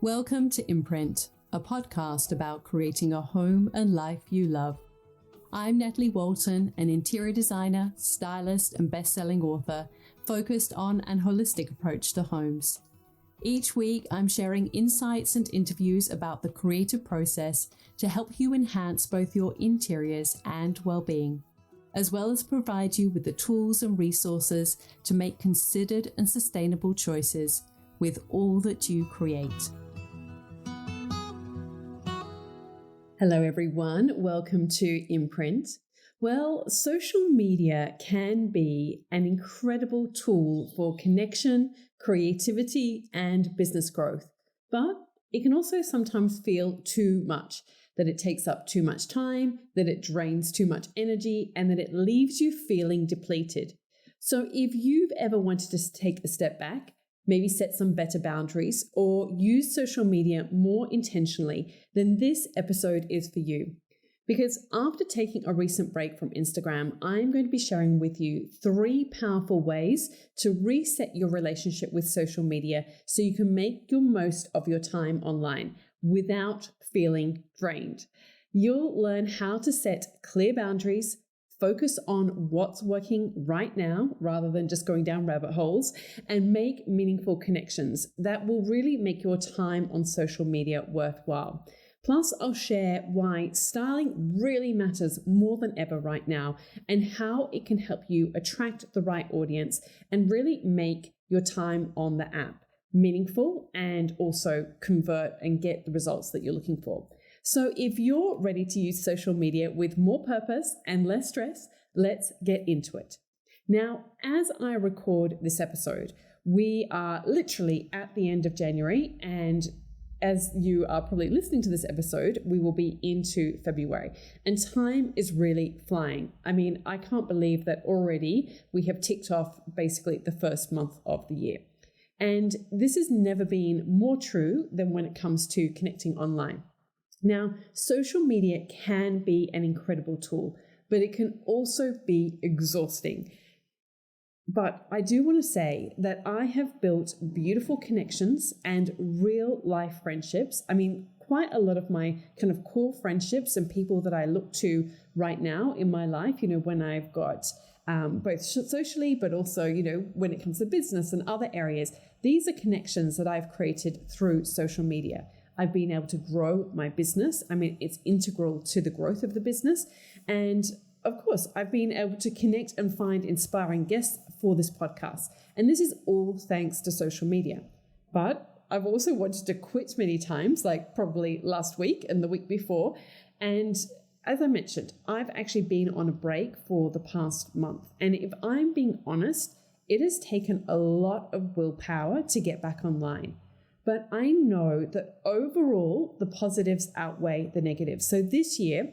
Welcome to Imprint, a podcast about creating a home and life you love. I'm Natalie Walton, an interior designer, stylist, and best-selling author focused on an holistic approach to homes. Each week, I'm sharing insights and interviews about the creative process to help you enhance both your interiors and well-being, as well as provide you with the tools and resources to make considered and sustainable choices with all that you create. Hello everyone, welcome to Imprint. Well, social media can be an incredible tool for connection, creativity, and business growth, but it can also sometimes feel too much, that it takes up too much time, that it drains too much energy, and that it leaves you feeling depleted. So if you've ever wanted to take a step back, maybe set some better boundaries, or use social media more intentionally, then this episode is for you. Because after taking a recent break from Instagram, I'm going to be sharing with you 3 powerful ways to reset your relationship with social media so you can make your most of your time online without feeling drained. You'll learn how to set clear boundaries, focus on what's working right now rather than just going down rabbit holes, and make meaningful connections that will really make your time on social media worthwhile. Plus, I'll share why styling really matters more than ever right now and how it can help you attract the right audience and really make your time on the app meaningful and also convert and get the results that you're looking for. So if you're ready to use social media with more purpose and less stress, let's get into it. Now, as I record this episode, we are literally at the end of January, and as you are probably listening to this episode, we will be into February, and time is really flying. I mean, I can't believe that already we have ticked off basically the first month of the year. And this has never been more true than when it comes to connecting online. Now, social media can be an incredible tool, but it can also be exhausting. But I do want to say that I have built beautiful connections and real life friendships. I mean, quite a lot of my kind of core friendships and people that I look to right now in my life, when I've got both socially, but also, when it comes to business and other areas, these are connections that I've created through social media. I've been able to grow my business. I mean, it's integral to the growth of the business. And of course, I've been able to connect and find inspiring guests for this podcast. And this is all thanks to social media. But I've also wanted to quit many times, like probably last week and the week before. And as I mentioned, I've actually been on a break for the past month. And if I'm being honest, it has taken a lot of willpower to get back online. But I know that overall, the positives outweigh the negatives. So this year,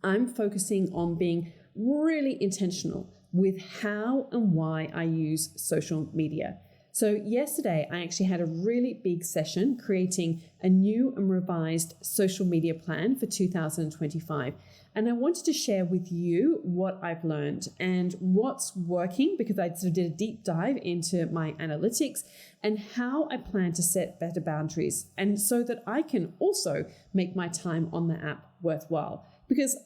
I'm focusing on being really intentional with how and why I use social media. So yesterday, I actually had a really big session creating a new and revised social media plan for 2025. And I wanted to share with you what I've learned and what's working, because I sort of did a deep dive into my analytics and how I plan to set better boundaries, and so that I can also make my time on the app worthwhile. Because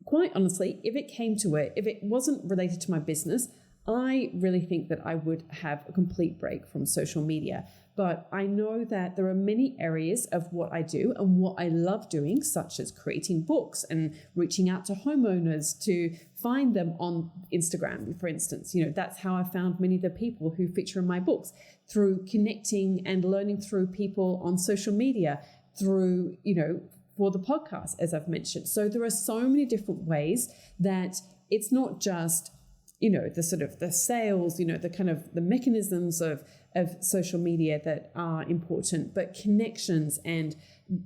quite honestly, if it came to it, if it wasn't related to my business, I really think that I would have a complete break from social media. But I know that there are many areas of what I do and what I love doing, such as creating books and reaching out to homeowners to find them on Instagram, for instance. That's how I found many of the people who feature in my books, through connecting and learning through people on social media, through, for the podcast, as I've mentioned. So there are so many different ways that it's not just the sort of the sales, the kind of the mechanisms of social media that are important, but connections and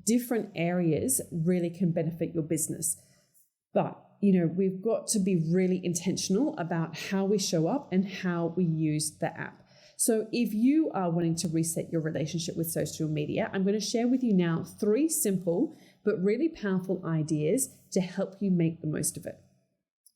different areas really can benefit your business. But, we've got to be really intentional about how we show up and how we use the app. So if you are wanting to reset your relationship with social media, I'm going to share with you now 3 simple but really powerful ideas to help you make the most of it.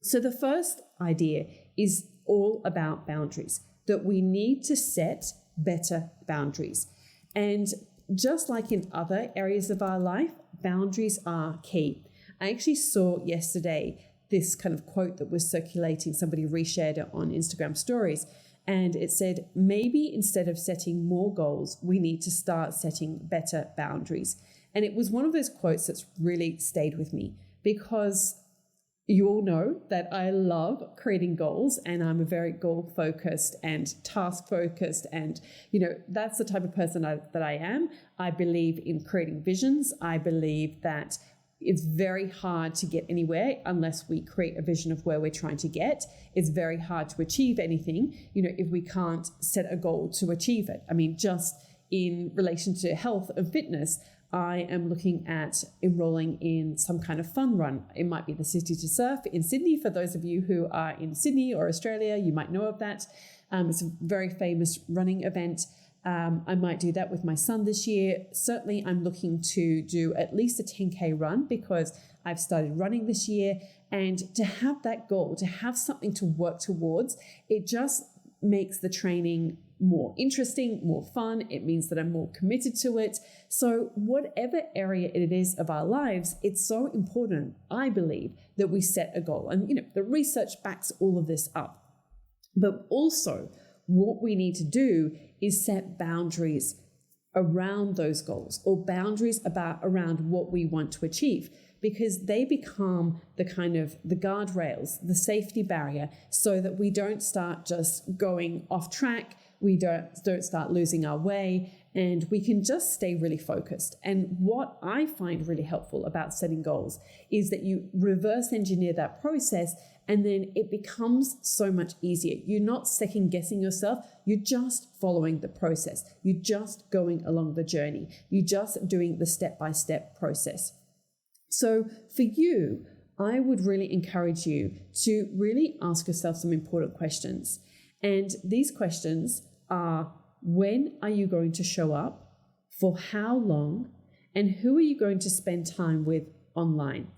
So the first idea is all about boundaries, that we need to set better boundaries. And just like in other areas of our life, boundaries are key. I actually saw yesterday this kind of quote that was circulating. Somebody reshared it on Instagram stories. And it said, maybe instead of setting more goals, we need to start setting better boundaries. And it was one of those quotes that's really stayed with me, because you all know that I love creating goals, and I'm a very goal focused and task focused. And, that's the type of person that I am. I believe in creating visions. I believe that it's very hard to get anywhere unless we create a vision of where we're trying to get. It's very hard to achieve anything, if we can't set a goal to achieve it. I mean, just in relation to health and fitness, I am looking at enrolling in some kind of fun run. It might be the City to Surf in Sydney. For those of you who are in Sydney or Australia, you might know of that. It's a very famous running event. I might do that with my son this year. Certainly, I'm looking to do at least a 10K run because I've started running this year. And to have that goal, to have something to work towards, it just makes the training more interesting, more fun. It means that I'm more committed to it. So whatever area it is of our lives, it's so important, I believe, that we set a goal. And, the research backs all of this up. But also, what we need to do is set boundaries around those goals, or boundaries around what we want to achieve, because they become the guardrails, the safety barrier, so that we don't start just going off track. We don't start losing our way, and we can just stay really focused. And what I find really helpful about setting goals is that you reverse engineer that process, and then it becomes so much easier. You're not second guessing yourself. You're just following the process. You're just going along the journey. You're just doing the step-by-step process. So for you, I would really encourage you to really ask yourself some important questions. And these questions are: when are you going to show up? For how long? And who are you going to spend time with online?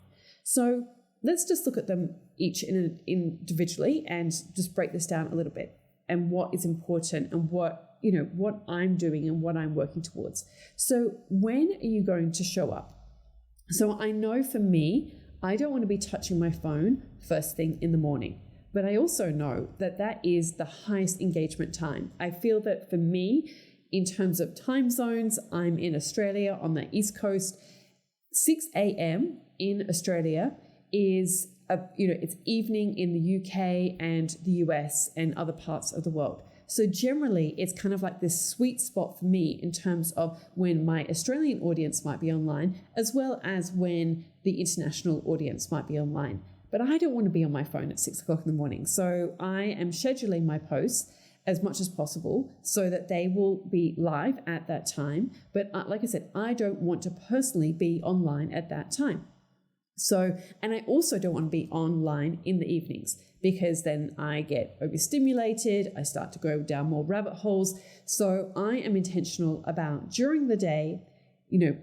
So let's just look at them each individually and just break this down a little bit, and what is important and what I'm doing and what I'm working towards. So when are you going to show up? So I know for me, I don't want to be touching my phone first thing in the morning. But I also know that that is the highest engagement time. I feel that for me, in terms of time zones, I'm in Australia on the East Coast. 6 a.m. in Australia is, it's evening in the UK and the US and other parts of the world. So generally, it's kind of like this sweet spot for me in terms of when my Australian audience might be online, as well as when the international audience might be online. But I don't want to be on my phone at 6 o'clock in the morning. So I am scheduling my posts as much as possible so that they will be live at that time. But like I said, I don't want to personally be online at that time. So, and I also don't want to be online in the evenings, because then I get overstimulated. I start to go down more rabbit holes. So I am intentional about during the day,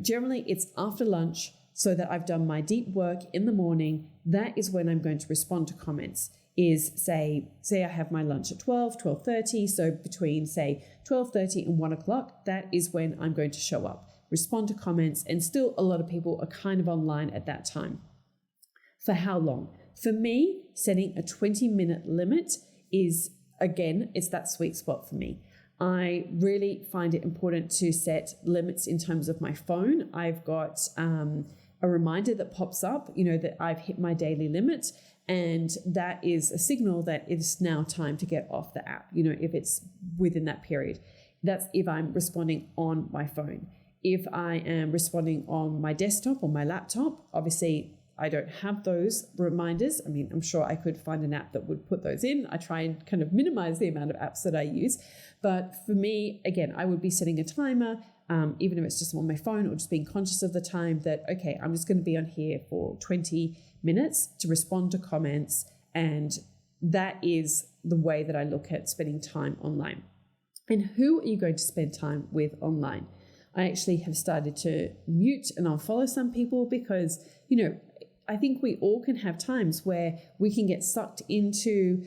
generally it's after lunch, so that I've done my deep work in the morning. That is when I'm going to respond to comments. Is say I have my lunch at 12:30. So between say 12:30 and 1 o'clock, that is when I'm going to show up, respond to comments, and still a lot of people are kind of online at that time. For how long? For me, setting a 20-minute limit is, again, it's that sweet spot for me. I really find it important to set limits in terms of my phone. I've got a reminder that pops up, that I've hit my daily limit, and that is a signal that it's now time to get off the app, if it's within that period. That's if I'm responding on my phone. If I am responding on my desktop or my laptop, obviously I don't have those reminders. I mean, I'm sure I could find an app that would put those in. I try and kind of minimize the amount of apps that I use. But for me, again, I would be setting a timer, even if it's just on my phone, or just being conscious of the time that, okay, I'm just going to be on here for 20 minutes to respond to comments. And that is the way that I look at spending time online. And who are you going to spend time with online? I actually have started to mute and unfollow some people because, I think we all can have times where we can get sucked into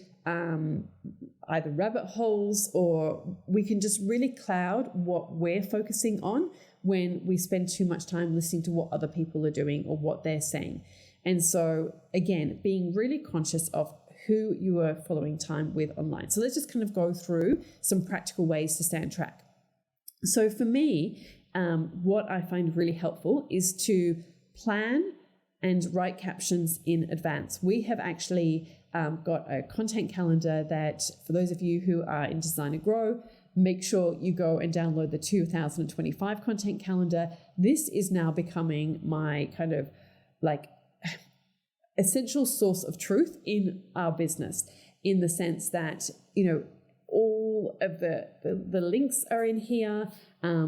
either rabbit holes, or we can just really cloud what we're focusing on when we spend too much time listening to what other people are doing or what they're saying. And so again, being really conscious of who you are following time with online. So let's just kind of go through some practical ways to stay on track. So for me, what I find really helpful is to plan and write captions in advance. We have actually got a content calendar that, for those of you who are in Design and Grow, make sure you go and download the 2025 content calendar. This is now becoming my kind of like essential source of truth in our business, in the sense that, all of the links are in here.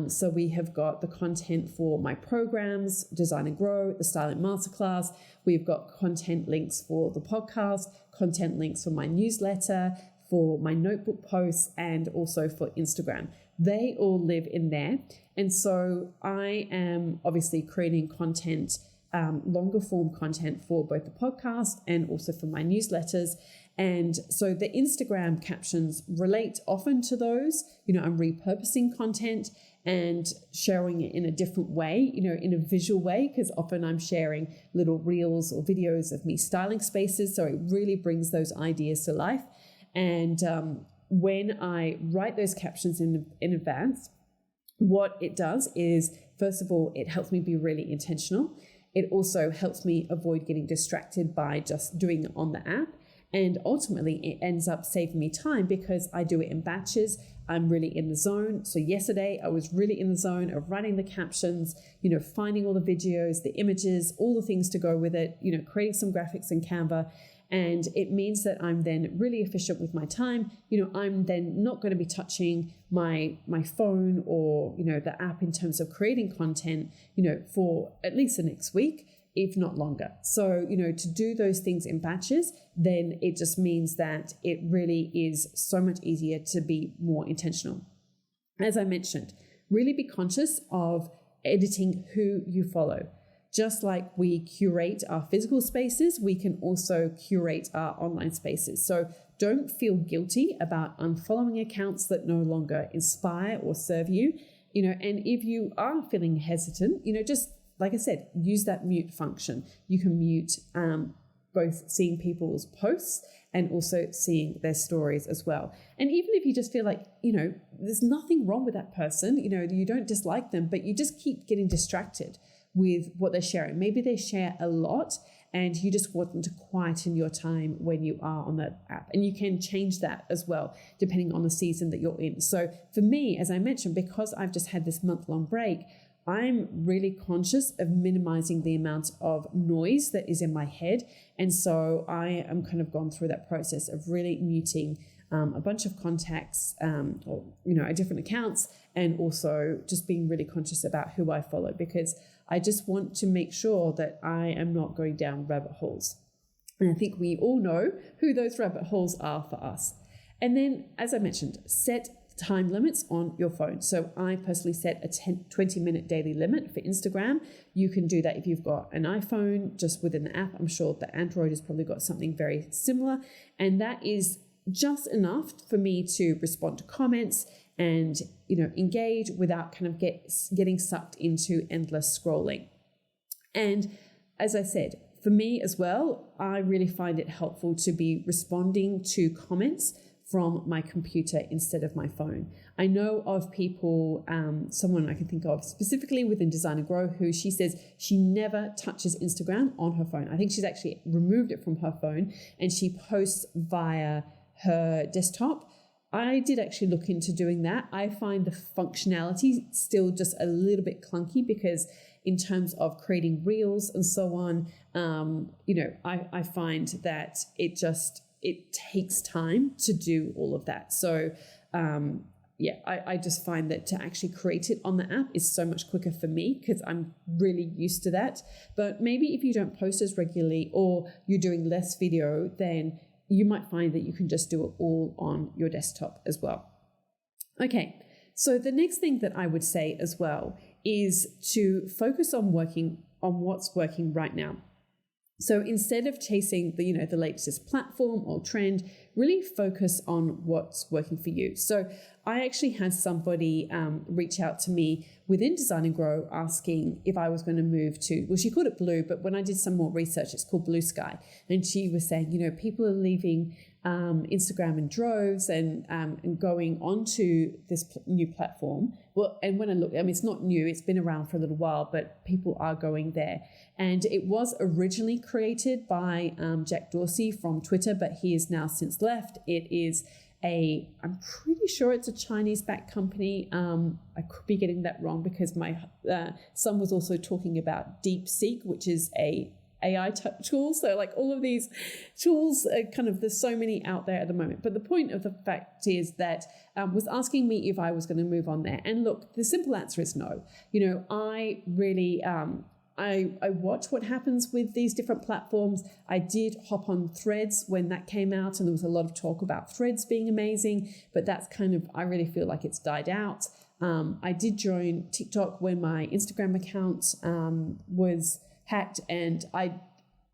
So we have got the content for my programs, Design and Grow, the Styling Masterclass. We've got content links for the podcast, content links for my newsletter, for my notebook posts, and also for Instagram. They all live in there. And so I am obviously creating content, longer form content for both the podcast and also for my newsletters. And so the Instagram captions relate often to those. I'm repurposing content and sharing it in a different way, in a visual way, because often I'm sharing little reels or videos of me styling spaces. So it really brings those ideas to life. And when I write those captions in advance, what it does is, first of all, it helps me be really intentional. It also helps me avoid getting distracted by just doing it on the app. And ultimately, it ends up saving me time because I do it in batches. I'm really in the zone. So yesterday, I was really in the zone of writing the captions, finding all the videos, the images, all the things to go with it, creating some graphics in Canva. And it means that I'm then really efficient with my time. I'm then not going to be touching my phone or, the app in terms of creating content, for at least the next week, if not longer. So, to do those things in batches, then it just means that it really is so much easier to be more intentional. As I mentioned, really be conscious of editing who you follow. Just like we curate our physical spaces, we can also curate our online spaces. So don't feel guilty about unfollowing accounts that no longer inspire or serve you. And if you are feeling hesitant, just like I said, use that mute function. You can mute both seeing people's posts and also seeing their stories as well. And even if you just feel like, there's nothing wrong with that person, you don't dislike them, but you just keep getting distracted with what they're sharing. Maybe they share a lot and you just want them to quieten your time when you are on that app. And you can change that as well, depending on the season that you're in. So for me, as I mentioned, because I've just had this month-long break, I'm really conscious of minimizing the amount of noise that is in my head. And so I am kind of gone through that process of really muting a bunch of contacts or different accounts, and also just being really conscious about who I follow, because I just want to make sure that I am not going down rabbit holes. And I think we all know who those rabbit holes are for us. And then, as I mentioned, set time limits on your phone. So I personally set a 20-minute daily limit for Instagram. You can do that if you've got an iPhone just within the app. I'm sure that Android has probably got something very similar. And that is just enough for me to respond to comments and, engage without kind of getting sucked into endless scrolling. And as I said, for me as well, I really find it helpful to be responding to comments from my computer instead of my phone. I know of people, someone I can think of specifically within Design and Grow, who she says she never touches Instagram on her phone. I think she's actually removed it from her phone and she posts via her desktop. I did actually look into doing that. I find the functionality still just a little bit clunky because in terms of creating reels and so on, I find that it takes time to do all of that. So I just find that to actually create it on the app is so much quicker for me because I'm really used to that. But maybe if you don't post as regularly or you're doing less video, then you might find that you can just do it all on your desktop as well. Okay, so the next thing that I would say as well is to focus on working on what's working right now. So instead of chasing the latest platform or trend, really focus on what's working for you. So I actually had somebody reach out to me within Design and Grow asking if I was going to move to, well, she called it Blue, but when I did some more research, it's called Blue Sky. And she was saying, people are leaving Instagram in droves and going onto this new platform. Well, and when I look, it's not new, it's been around for a little while, but people are going there. And it was originally created by Jack Dorsey from Twitter, but he has now since left. It is I'm pretty sure it's a Chinese-backed company. I could be getting that wrong because my son was also talking about DeepSeek, which is a AI tool. So like all of these tools are there's so many out there at the moment. But the point of the fact is that was asking me if I was going to move on there. And look, the simple answer is no. I really... I watch what happens with these different platforms. I did hop on Threads when that came out, and there was a lot of talk about Threads being amazing, but that's I really feel like it's died out. I did join TikTok when my Instagram account was hacked, and I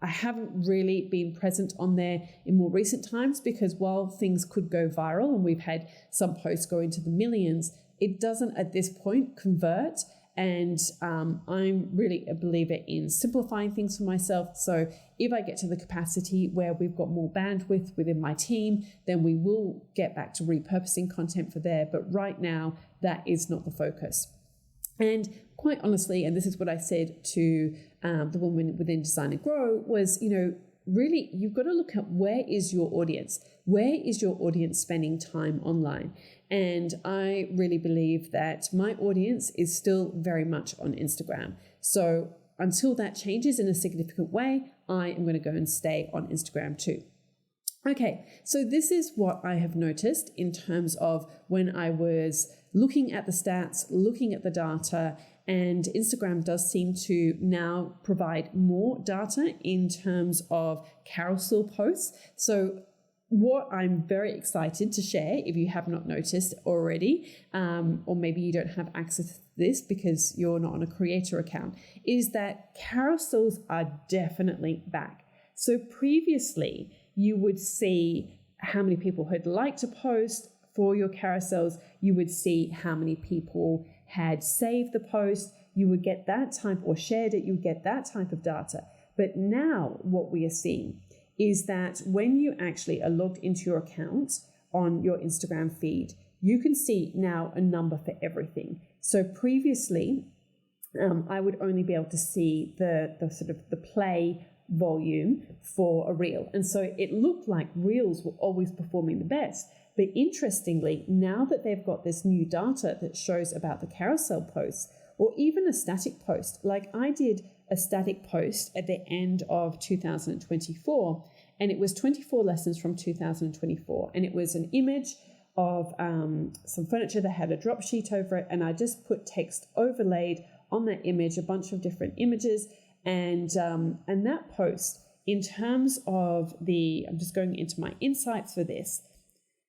haven't really been present on there in more recent times because while things could go viral and we've had some posts go into the millions, it doesn't at this point convert. And I'm really a believer in simplifying things for myself. So if I get to the capacity where we've got more bandwidth within my team, then we will get back to repurposing content for there. But right now, that is not the focus. And quite honestly, and this is what I said to the woman within Design and Grow, was, really, you've got to look at where is your audience? Where is your audience spending time online? And I really believe that my audience is still very much on Instagram. So until that changes in a significant way, I am going to go and stay on Instagram too. Okay, so this is what I have noticed in terms of when I was looking at the stats, looking at the data, and Instagram does seem to now provide more data in terms of carousel posts. So what I'm very excited to share, if you have not noticed already, or maybe you don't have access to this because you're not on a creator account, is that carousels are definitely back. So previously, you would see how many people had liked a post for your carousels. You would see how many people had saved the post. You would get that type, or shared it, you would get that type of data. But now what we are seeing is that when you actually are logged into your account on your Instagram feed, you can see now a number for everything. So previously, I would only be able to see the sort of the play volume for a reel. And so it looked like reels were always performing the best. But interestingly, now that they've got this new data that shows about the carousel posts, or even a static post, like I did a static post at the end of 2024, and it was 24 lessons from 2024, and it was an image of some furniture that had a drop sheet over it, and I just put text overlaid on that image, a bunch of different images, and that post, in terms of I'm just going into my insights for this.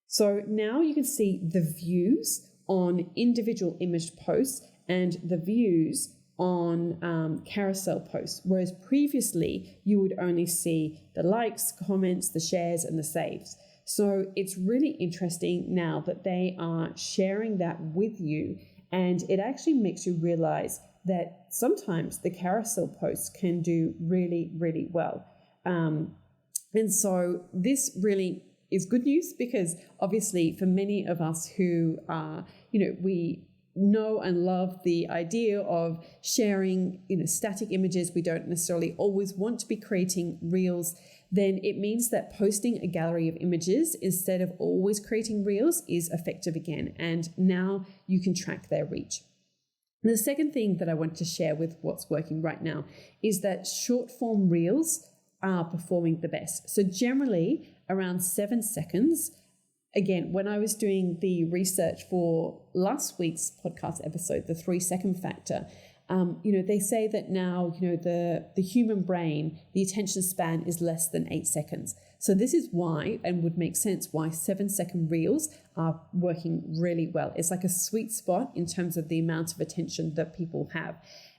So now you can see the views on individual image posts and the views on carousel posts, whereas previously you would only see the likes, comments, the shares, and the saves. So it's really interesting now that they are sharing that with you, and it actually makes you realize that sometimes the carousel posts can do really, really well. And so this really is good news, because obviously for many of us who are, we know and love the idea of sharing, static images, we don't necessarily always want to be creating reels, then it means that posting a gallery of images instead of always creating reels is effective again. And now you can track their reach. And the second thing that I want to share with what's working right now is that short form reels are performing the best. So generally around 7 seconds. Again, when I was doing the research for last week's podcast episode, the 3-second factor, they say that now, the human brain, the attention span is less than 8 seconds. So this is why, and would make sense why 7-second reels are working really well. It's like a sweet spot in terms of the amount of attention that people have.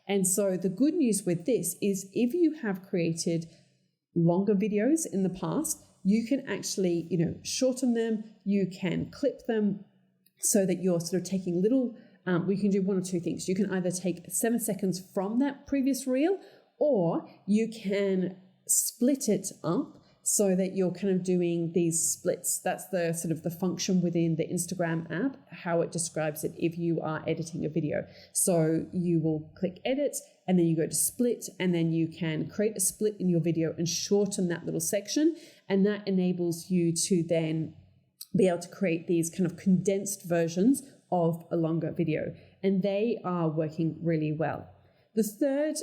And so the good news with this is if you have created longer videos in the past, you can actually, shorten them, you can clip them so that you're sort of taking little, we can do one or two things. You can either take 7 seconds from that previous reel, or you can split it up so that you're kind of doing these splits. That's the sort of the function within the Instagram app, how it describes it if you are editing a video. So you will click edit, and then you go to split, and then you can create a split in your video and shorten that little section. And that enables you to then be able to create these kind of condensed versions of a longer video. And they are working really well. The third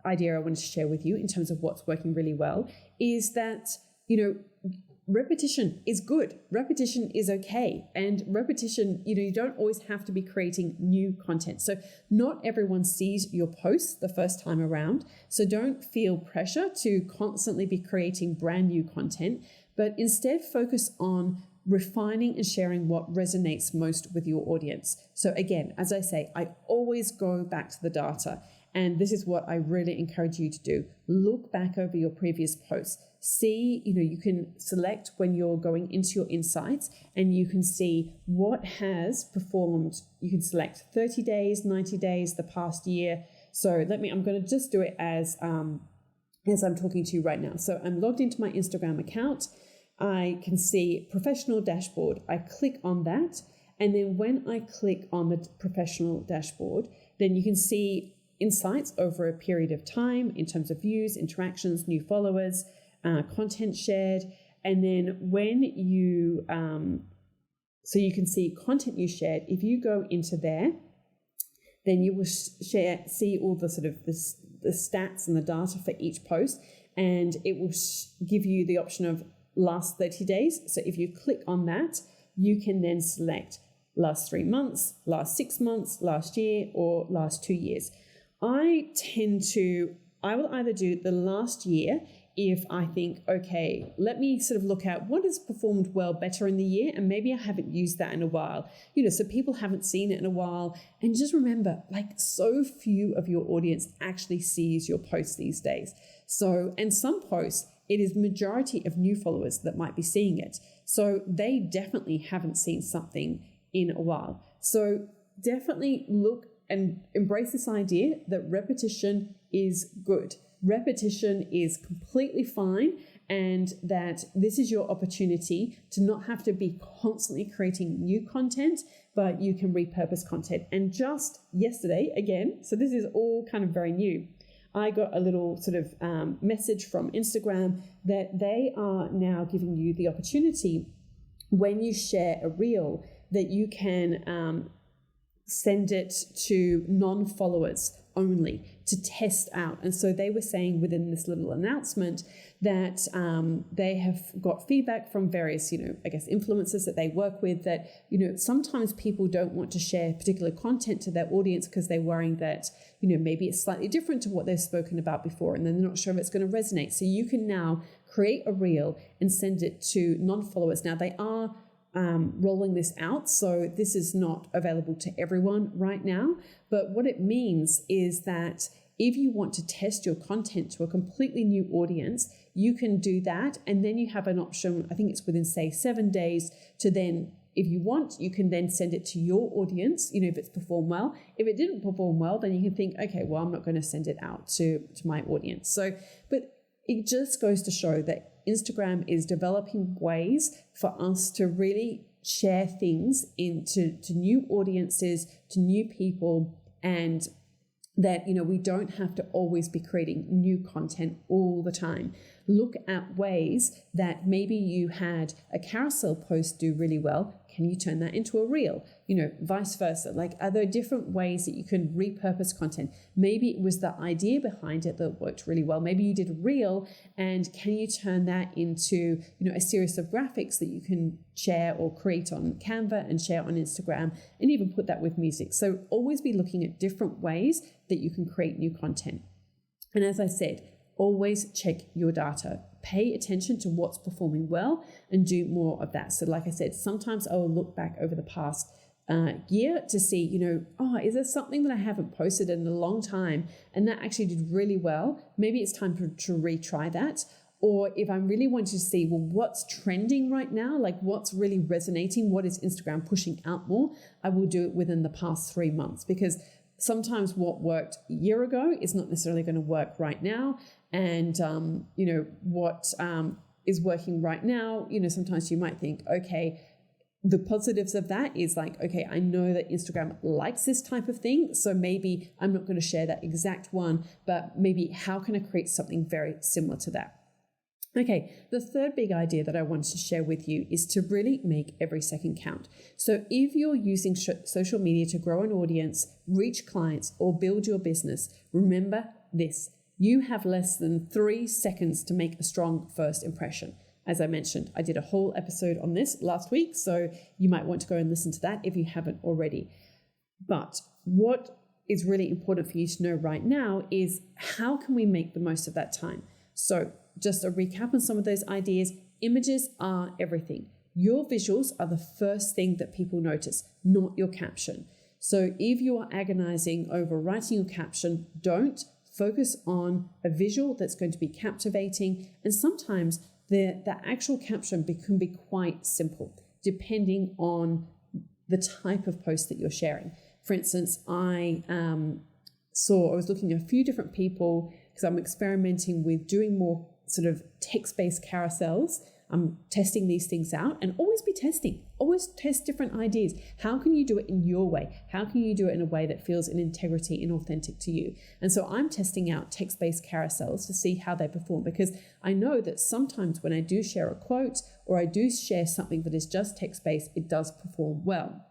idea I wanted to share with you in terms of what's working really well is that, repetition is good. Repetition is okay. And repetition, you don't always have to be creating new content. So not everyone sees your posts the first time around. So don't feel pressure to constantly be creating brand new content, but instead focus on refining and sharing what resonates most with your audience. So again, as I say, I always go back to the data. And this is what I really encourage you to do. Look back over your previous posts. See, you can select when you're going into your insights, and you can see what has performed. You can select 30 days, 90 days, the past year. So I'm going to just do it as I'm talking to you right now. So I'm logged into my Instagram account. I can see professional dashboard. I click on that. And then when I click on the professional dashboard, then you can see insights over a period of time in terms of views, interactions, new followers, content shared. And then when you, so you can see content you shared. If you go into there, then you will see all the sort of the stats and the data for each post, and it will give you the option of last 30 days. So if you click on that, you can then select last 3 months, last 6 months, last year, or last 2 years. I will either do the last year if I think, okay, let me sort of look at what has performed well better in the year, and maybe I haven't used that in a while, so people haven't seen it in a while. And just remember, so few of your audience actually sees your posts these days. So, and some posts, it is majority of new followers that might be seeing it. So they definitely haven't seen something in a while. So definitely look and embrace this idea that repetition is good. Repetition is completely fine, and that this is your opportunity to not have to be constantly creating new content, but you can repurpose content. And just yesterday, again, so this is all kind of very new, I got a little sort of message from Instagram that they are now giving you the opportunity when you share a reel that you can send it to non-followers only to test out. And so they were saying within this little announcement that they have got feedback from various, influencers that they work with that, sometimes people don't want to share particular content to their audience because they're worrying that, maybe it's slightly different to what they've spoken about before, and then they're not sure if it's going to resonate. So you can now create a reel and send it to non-followers. Now they are rolling this out, so this is not available to everyone right now, but what it means is that if you want to test your content to a completely new audience, you can do that, and then you have an option, I think it's within say 7 days, to then, if you want, you can then send it to your audience, if it's performed well. If it didn't perform well, then you can think, okay, well, I'm not going to send it out to my audience. So, but it just goes to show that Instagram is developing ways for us to really share things into new audiences, to new people, and that, we don't have to always be creating new content all the time. Look at ways that maybe you had a carousel post do really well. Can you turn that into a reel? Vice versa. Are there different ways that you can repurpose content? Maybe it was the idea behind it that worked really well. Maybe you did a reel, and can you turn that into, a series of graphics that you can share or create on Canva and share on Instagram, and even put that with music. So always be looking at different ways that you can create new content. And as I said, always check your data. Pay attention to what's performing well and do more of that. So like I said, sometimes I will look back over the past year to see, is there something that I haven't posted in a long time and that actually did really well? Maybe it's time to retry that. Or if I'm really wanting to see, well, what's trending right now? Like what's really resonating? What is Instagram pushing out more? I will do it within the past 3 months, because sometimes what worked a year ago is not necessarily going to work right now. And, what is working right now, sometimes you might think, okay, the positives of that is like, okay, I know that Instagram likes this type of thing, so maybe I'm not going to share that exact one, but maybe how can I create something very similar to that? Okay, the third big idea that I wanted to share with you is to really make every second count. So if you're using social media to grow an audience, reach clients, or build your business, remember this: you have less than 3 seconds to make a strong first impression. As I mentioned, I did a whole episode on this last week, so you might want to go and listen to that if you haven't already. But what is really important for you to know right now is how can we make the most of that time? So just a recap on some of those ideas. Images are everything. Your visuals are the first thing that people notice, not your caption. So if you are agonizing over writing your caption, don't. Focus on a visual that's going to be captivating. And sometimes the actual caption can be quite simple, depending on the type of post that you're sharing. For instance, I was looking at a few different people because I'm experimenting with doing more sort of text-based carousels. I'm testing these things out, and always be testing. Always test different ideas. How can you do it in your way? How can you do it in a way that feels in integrity and authentic to you? And so I'm testing out text-based carousels to see how they perform, because I know that sometimes when I do share a quote or I do share something that is just text-based, it does perform well.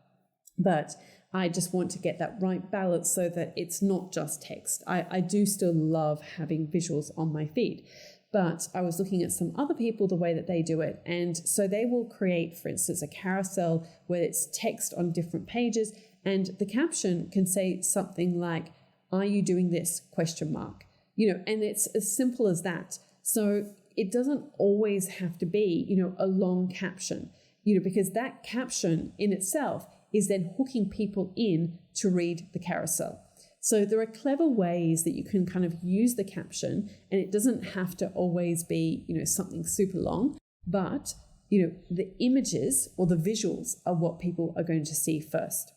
But I just want to get that right balance so that it's not just text. I do still love having visuals on my feed. But I was looking at some other people, the way that they do it. And so they will create, for instance, a carousel where it's text on different pages. And the caption can say something like, "Are you doing this?" ? And it's as simple as that. So it doesn't always have to be, a long caption, because that caption in itself is then hooking people in to read the carousel. So there are clever ways that you can kind of use the caption, and it doesn't have to always be, something super long, but, the images or the visuals are what people are going to see first.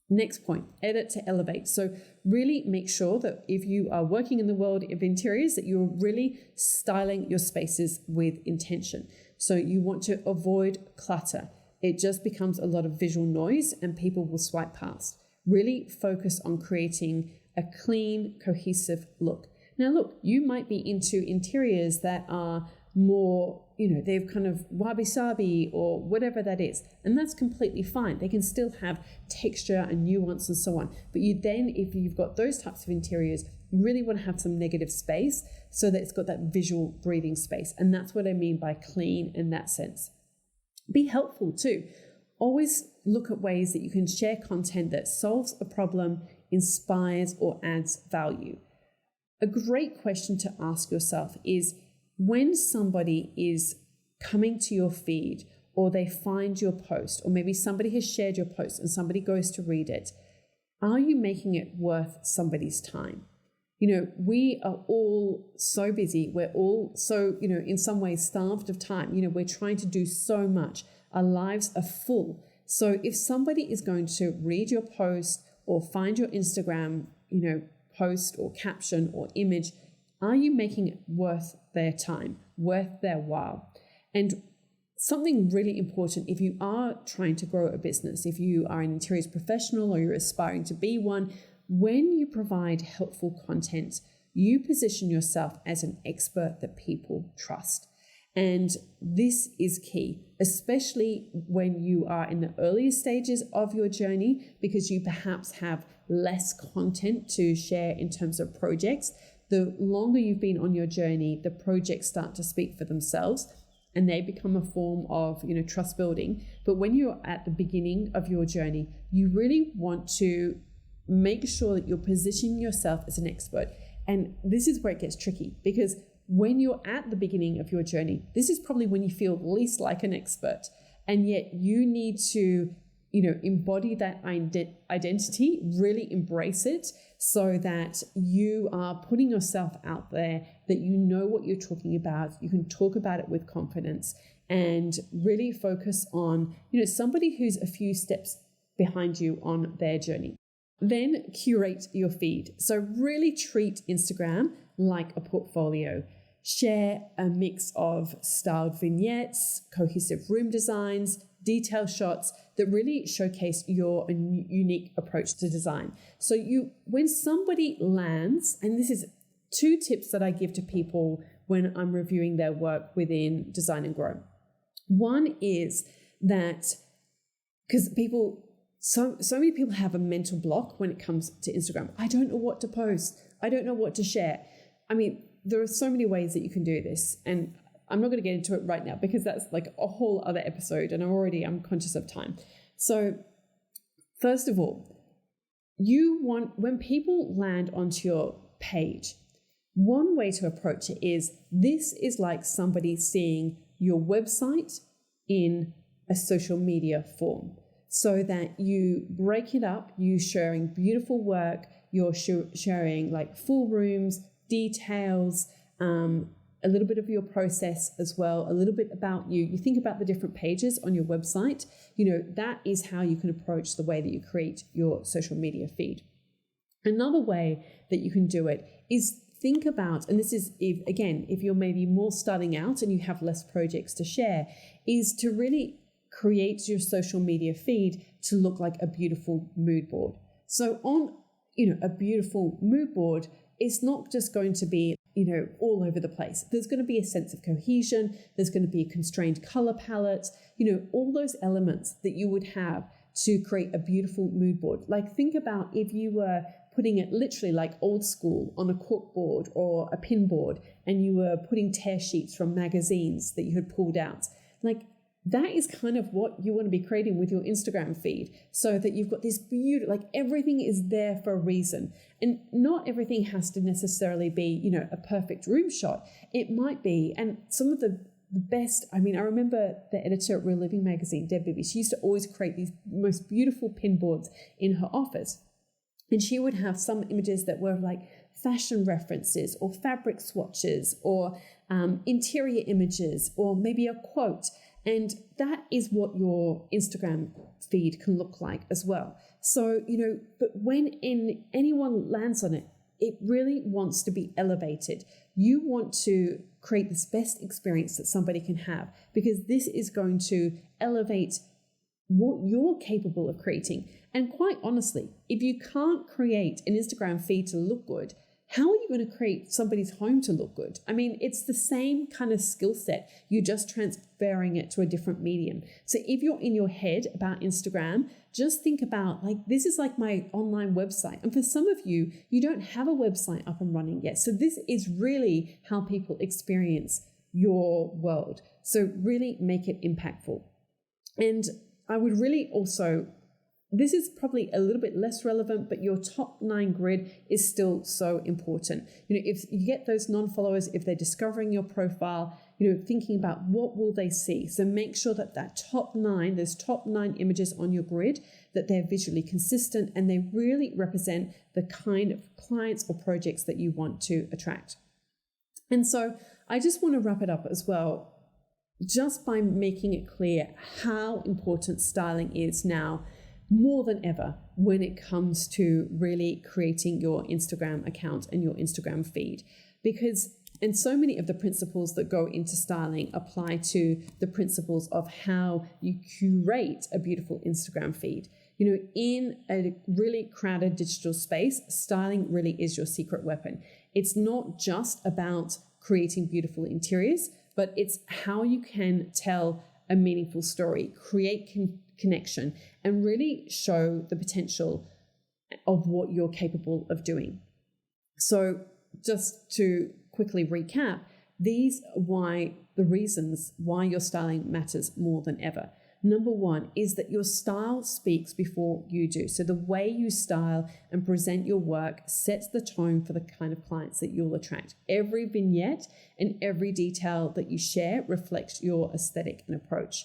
Next point, edit to elevate. So really make sure that if you are working in the world of interiors, that you're really styling your spaces with intention. So you want to avoid clutter. It just becomes a lot of visual noise and people will swipe past. Really focus on creating a clean, cohesive look. Now, look, you might be into interiors that are more, they've kind of wabi-sabi or whatever that is. And that's completely fine. They can still have texture and nuance and so on. But if you've got those types of interiors, you really want to have some negative space so that it's got that visual breathing space. And that's what I mean by clean in that sense. Be helpful too. Always look at ways that you can share content that solves a problem, inspires, or adds value. A great question to ask yourself is, when somebody is coming to your feed or they find your post, or maybe somebody has shared your post and somebody goes to read it, are you making it worth somebody's time? We are all so busy. We're all so, in some ways starved of time. We're trying to do so much. Our lives are full. So if somebody is going to read your post or find your Instagram, post or caption or image, are you making it worth their time, worth their while? And something really important, if you are trying to grow a business, if you are an interiors professional or you're aspiring to be one, when you provide helpful content, you position yourself as an expert that people trust. And this is key, especially when you are in the earlier stages of your journey, because you perhaps have less content to share in terms of projects. The longer you've been on your journey, the projects start to speak for themselves and they become a form of, trust building. But when you're at the beginning of your journey, you really want to make sure that you're positioning yourself as an expert. And this is where it gets tricky, because when you're at the beginning of your journey, this is probably when you feel least like an expert. And yet you need to embody that identity, really embrace it so that you are putting yourself out there, that you know what you're talking about, you can talk about it with confidence, and really focus on, somebody who's a few steps behind you on their journey. Then curate your feed. So really treat Instagram like a portfolio. Share a mix of styled vignettes, cohesive room designs, detail shots that really showcase your unique approach to design. So when somebody lands, and this is 2 tips that I give to people when I'm reviewing their work within Design and Grow. One is that, because so many people have a mental block when it comes to Instagram. I don't know what to post. I don't know what to share. I mean, there are so many ways that you can do this, and I'm not going to get into it right now because that's like a whole other episode, and I'm conscious of time. So first of all, when people land onto your page, one way to approach it is, this is like somebody seeing your website in a social media form, so that you break it up, you sharing beautiful work, you're sharing like full rooms, details, a little bit of your process as well, a little bit about you. You think about the different pages on your website, that is how you can approach the way that you create your social media feed. Another way that you can do it is think about, and this is if you're maybe more starting out and you have less projects to share, is to really create your social media feed to look like a beautiful mood board. So on, a beautiful mood board, it's not just going to be, all over the place. There's going to be a sense of cohesion. There's going to be a constrained color palette, all those elements that you would have to create a beautiful mood board. Like, think about if you were putting it literally like old school on a cork board or a pin board, and you were putting tear sheets from magazines that you had pulled out. Like, that is kind of what you want to be creating with your Instagram feed, so that you've got this beautiful, like, everything is there for a reason. And not everything has to necessarily be, a perfect room shot. It might be, and some of the best, I remember the editor at Real Living magazine, Deb Bibby, she used to always create these most beautiful pin boards in her office. And she would have some images that were like fashion references or fabric swatches or interior images or maybe a quote. And that is what your Instagram feed can look like as well. So, but when anyone lands on it, it really wants to be elevated. You want to create this best experience that somebody can have, because this is going to elevate what you're capable of creating. And quite honestly, if you can't create an Instagram feed to look good, how are you going to create somebody's home to look good? It's the same kind of skill set. You're just transferring it to a different medium. So if you're in your head about Instagram, just think about, like, this is like my online website. And for some of you, you don't have a website up and running yet. So this is really how people experience your world. So really make it impactful. And I would really also, this is probably a little bit less relevant, but your top 9 grid is still so important. If you get those non-followers, if they're discovering your profile, thinking about what will they see. So make sure that those top 9 images on your grid, that they're visually consistent and they really represent the kind of clients or projects that you want to attract. And so I just want to wrap it up as well, just by making it clear how important styling is now, more than ever, when it comes to really creating your Instagram account and your Instagram feed. And so many of the principles that go into styling apply to the principles of how you curate a beautiful Instagram feed. In a really crowded digital space, styling really is your secret weapon. It's not just about creating beautiful interiors, but it's how you can tell a meaningful story, create connection, and really show the potential of what you're capable of doing. So just to quickly recap, these are the reasons why your styling matters more than ever. Number 1 is that your style speaks before you do. So the way you style and present your work sets the tone for the kind of clients that you'll attract. Every vignette and every detail that you share reflects your aesthetic and approach.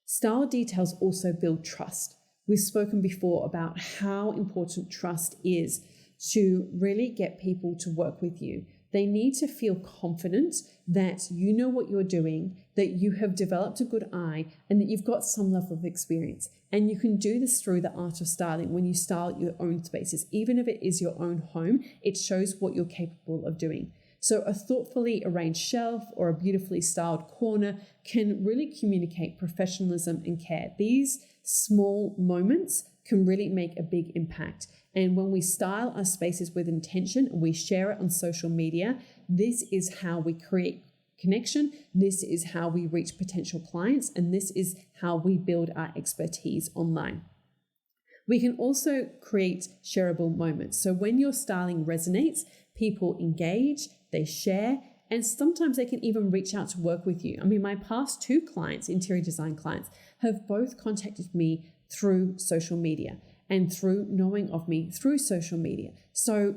Style details also build trust. We've spoken before about how important trust is to really get people to work with you. They need to feel confident that you know what you're doing, that you have developed a good eye, and that you've got some level of experience. And you can do this through the art of styling when you style your own spaces. Even if it is your own home, it shows what you're capable of doing. So a thoughtfully arranged shelf or a beautifully styled corner can really communicate professionalism and care. These small moments can really make a big impact. And when we style our spaces with intention and we share it on social media, this is how we create connection. This is how we reach potential clients. And this is how we build our expertise online. We can also create shareable moments. So when your styling resonates, people engage, they share, and sometimes they can even reach out to work with you. I mean, my past 2 clients, interior design clients, have both contacted me through social media and through knowing of me through social media. So,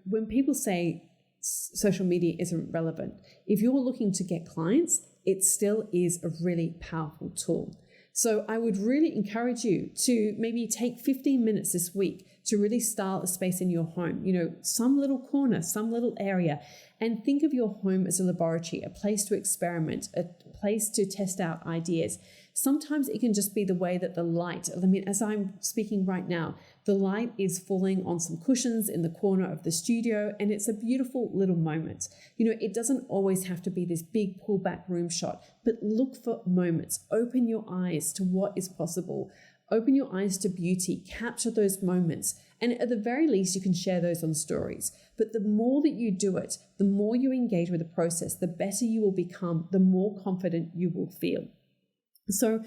when people say social media isn't relevant, if you're looking to get clients, it still is a really powerful tool. So I would really encourage you to maybe take 15 minutes this week to really style a space in your home, some little corner, some little area, and think of your home as a laboratory, a place to experiment, a place to test out ideas. Sometimes it can just be the way that the light, as I'm speaking right now, the light is falling on some cushions in the corner of the studio, and it's a beautiful little moment. It doesn't always have to be this big pullback room shot, but look for moments. Open your eyes to what is possible. Open your eyes to beauty, capture those moments, and at the very least, you can share those on stories. But the more that you do it, the more you engage with the process, the better you will become, the more confident you will feel. So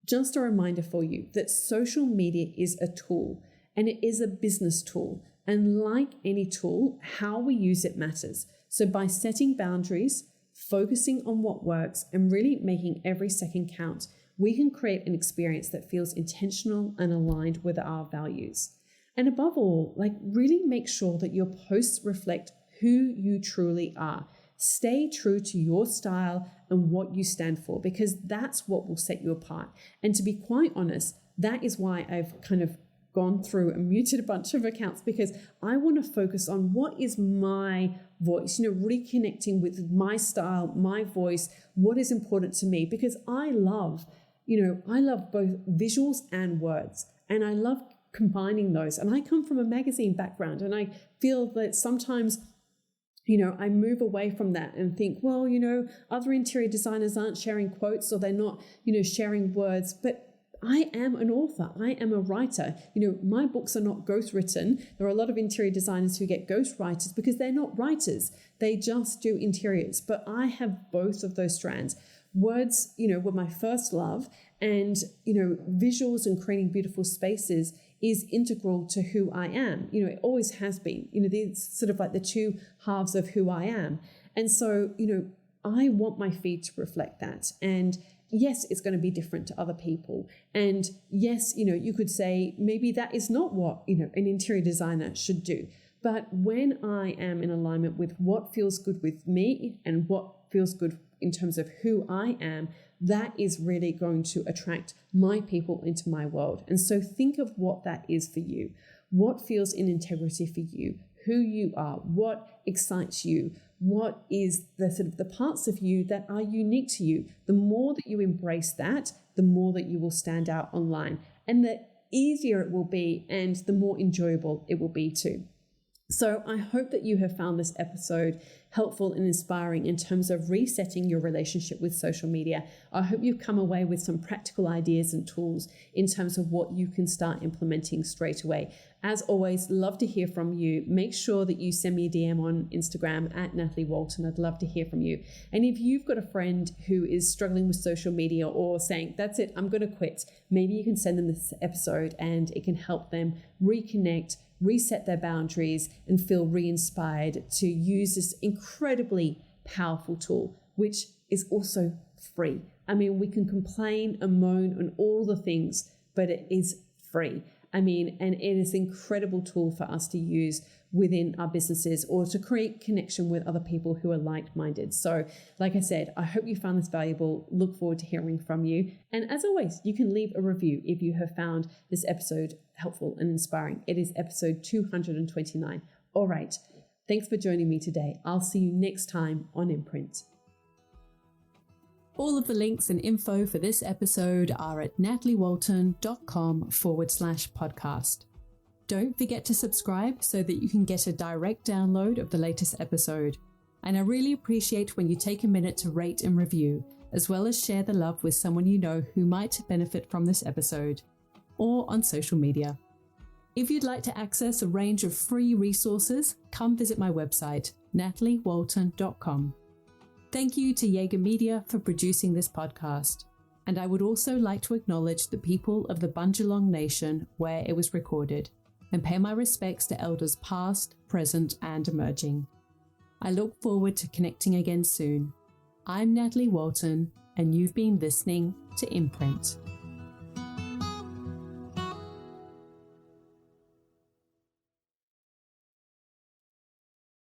just a reminder for you that social media is a tool, and it is a business tool. And like any tool, how we use it matters. So by setting boundaries, focusing on what works, and really making every second count, we can create an experience that feels intentional and aligned with our values. And above all, really make sure that your posts reflect who you truly are. Stay true to your style and what you stand for, because that's what will set you apart. And to be quite honest, that is why I've kind of gone through and muted a bunch of accounts, because I want to focus on what is my voice, reconnecting with my style, my voice, what is important to me, because I love both visuals and words, and I love combining those. And I come from a magazine background, and I feel that sometimes I move away from that and think, well, other interior designers aren't sharing quotes, or they're not, sharing words, but I am an author. I am a writer. My books are not ghostwritten. There are a lot of interior designers who get ghostwriters because they're not writers. They just do interiors. But I have both of those strands. Words, were my first love, and, visuals and creating beautiful spaces is integral to who I am. It always has been. These sort of like the two halves of who I am. And so, I want my feed to reflect that. And yes, it's going to be different to other people. And yes, you could say maybe that is not what, an interior designer should do. But when I am in alignment with what feels good with me and what feels good in terms of who I am, that is really going to attract my people into my world. And so think of what that is for you. What feels in integrity for you? Who you are? What excites you? What is the sort of the parts of you that are unique to you? The more that you embrace that, the more that you will stand out online, and the easier it will be, and the more enjoyable it will be too. So I hope that you have found this episode helpful and inspiring in terms of resetting your relationship with social media. I hope you've come away with some practical ideas and tools in terms of what you can start implementing straight away. As always, love to hear from you. Make sure that you send me a DM on Instagram at Natalie Walton. I'd love to hear from you. And if you've got a friend who is struggling with social media or saying, that's it, I'm going to quit, maybe you can send them this episode and it can help them reconnect, reset their boundaries, and feel re-inspired to use this incredibly powerful tool, which is also free. I mean, we can complain and moan and all the things, but it is free. And it is an incredible tool for us to use within our businesses or to create connection with other people who are like-minded. So like I said, I hope you found this valuable. Look forward to hearing from you. And as always, you can leave a review if you have found this episode helpful and inspiring. It is episode 229. All right. Thanks for joining me today. I'll see you next time on Imprint. All of the links and info for this episode are at nataliewalton.com/podcast. Don't forget to subscribe so that you can get a direct download of the latest episode. And I really appreciate when you take a minute to rate and review, as well as share the love with someone you know who might benefit from this episode, or on social media. If you'd like to access a range of free resources, come visit my website, nataliewalton.com. Thank you to Jaeger Media for producing this podcast. And I would also like to acknowledge the people of the Bundjalung Nation where it was recorded, and pay my respects to elders past, present, and emerging. I look forward to connecting again soon. I'm Natalie Walton, and you've been listening to Imprint.